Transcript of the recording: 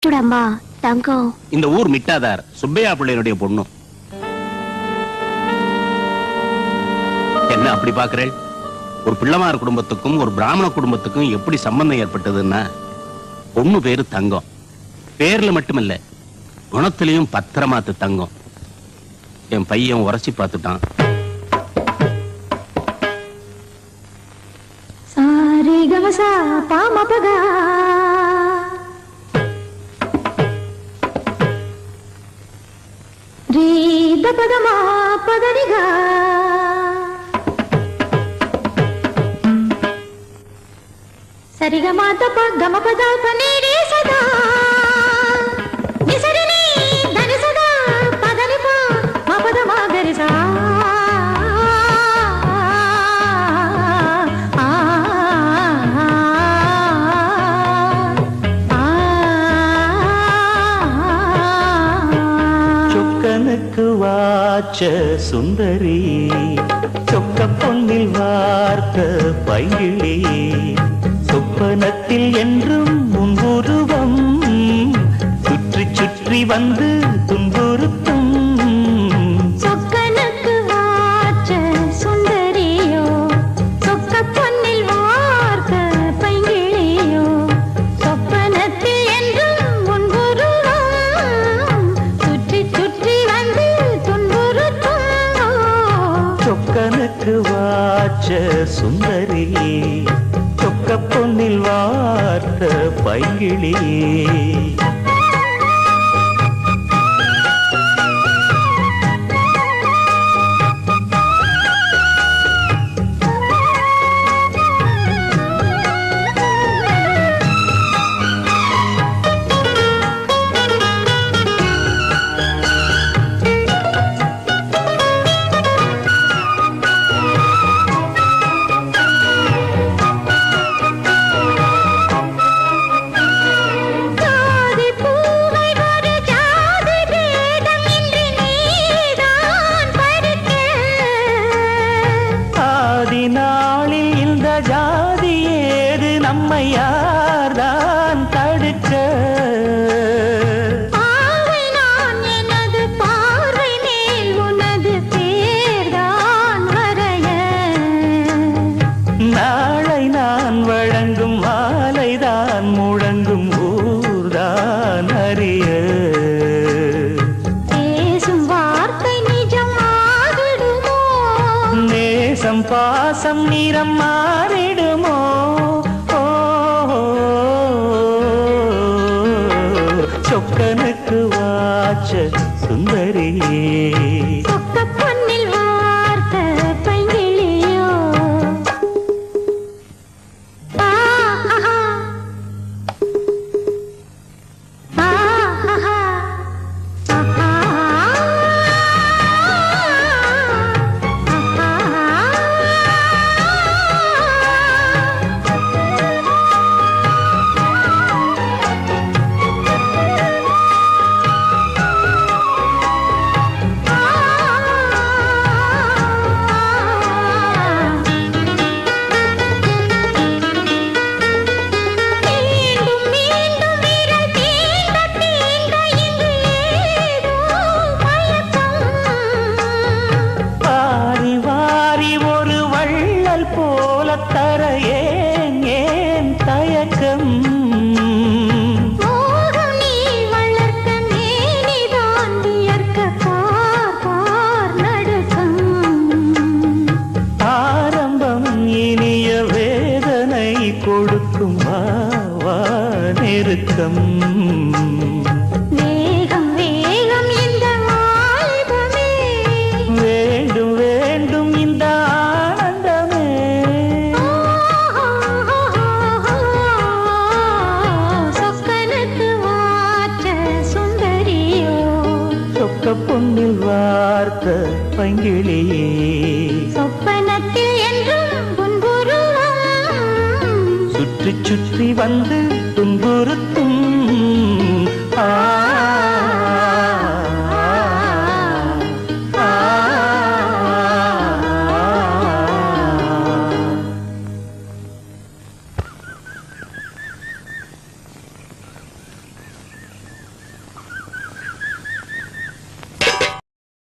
சுடம்மா தங்கம். இந்த ஊர் மிட்டாதார் சுப்பையா பிள்ளையனுடைய பொண்ணு. என்ன அப்படி பாக்குறேன்? ஒரு பிள்ளைமார் குடும்பத்துக்கும் ஒரு பிராமண குடும்பத்துக்கும் எப்படி சம்பந்தம் ஏற்பட்டதுன்னா, பொண்ணு பேரு தங்கம். பேர்ல மட்டுமில்ல, குணத்திலையும் பத்திரமாத்து தங்கம். என் பையன் உரைச்சி பார்த்துட்டான். சாரி கமசா பாமபகா ரீத பதமா பதனிகா சரிகமா தப கம பத பனீரே சதா நிசரினி தனி சதா பதனி பா மபத மாகரிசா வாச்ச சுந்தரி சொக்க பொன்னில் வார்த்த பைங்கிளி சொப்பனத்தில் என்றும் முன்புருவம் சுற்றி சுற்றி வந்து துன்புறுத்தும். சொக்கனுக்கு வாச்ச சுந்தரியோ சொக்க பொன்னில் வார்த்த பைங்கிளியோ சொப்பனத்தில் என்றும் முன்புருவம் சுற்றி சுற்றி வந்து துன்புறுத்தும். சொக்கனுக்கு வாச்ச சுந்தரி சொக்க பொன்னில் வார்த்த பைங்கிளி. யார்தான் தடுக்க பாவை நான் எனது பார்வை மேல் உனது பேர்தான் வரைய நாளை நான் வழங்கும் மாலைதான் முழங்கும் ஊர்தான் அறிய பேசும் வார்த்தை நிஜம் ஆகிடுமோ நேசம் பாசம் நிறம் மாறிடுமோ சொக்கனுக்கு வாச்ச சுந்தரி சொக்க பொன்னில் வார்த்த பைங்கிளியோ போல தர ஏன் ஏன் தயக்கம் மோகம் நீ வளர்க்க மேனிதான் வியர்க்க பார் நடுக்கம் ஆரம்பம் இனிய வேதனை கொடுக்கும் வா நெருக்கம் வேகம் வேகம் இந்த வாலிபமே வேண்டும் வேண்டும் இந்த பொன்னில் வார்த்த பைங்கிளியே சொப்பனத்தில் என்றும் புன்புருவம் சுற்றி சுற்றி வந்து